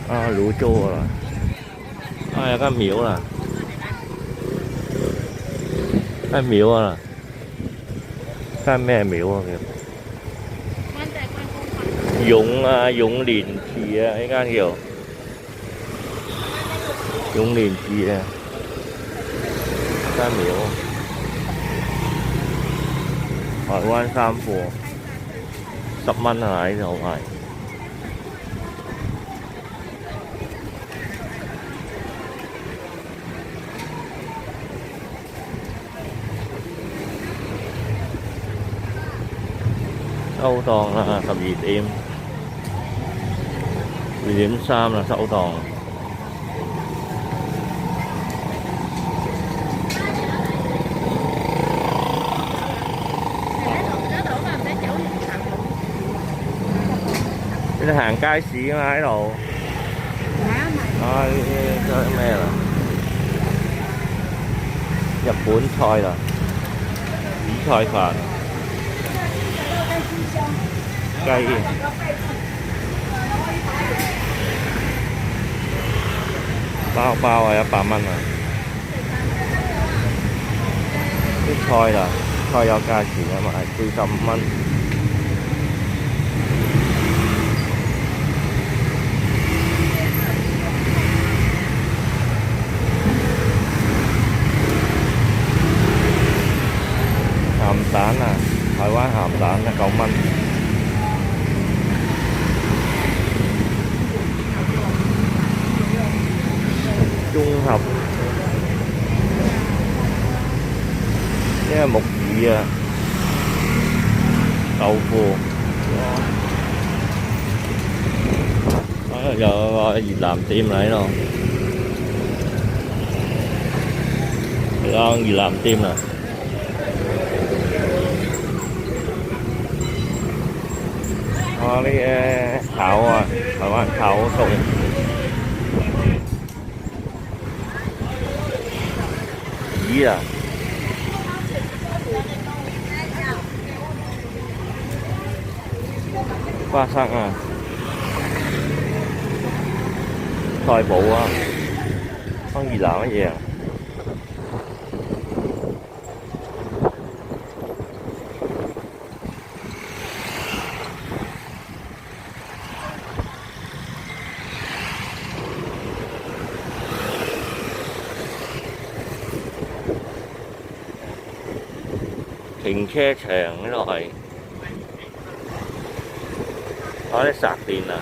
啊，泸州啦，啊有間廟啦，間廟啊，間咩廟啊叫？永啊永蓮寺啊，呢間叫永蓮寺啊，間廟。台灣衫貨10蚊啊，呢度賣。收檔啦12點3啦，收檔。你哋行街市啊嘛喺度。啊呢啲咩啦？日本菜啦，紫菜飯、雞。包包啊100蚊啊！啲菜啦，菜有價錢啊嘛，係45蚊。鹹蛋啊，台灣鹹蛋啊9蚊。綜合呢個木耳啊，豆腐，有個越南店嚟咯，有越南店啊。呢啲炒啊，台灣炒餸。魚啊，花生啊，菜脯啊，幫越南一樣。停車場呢度係，啲實電啊！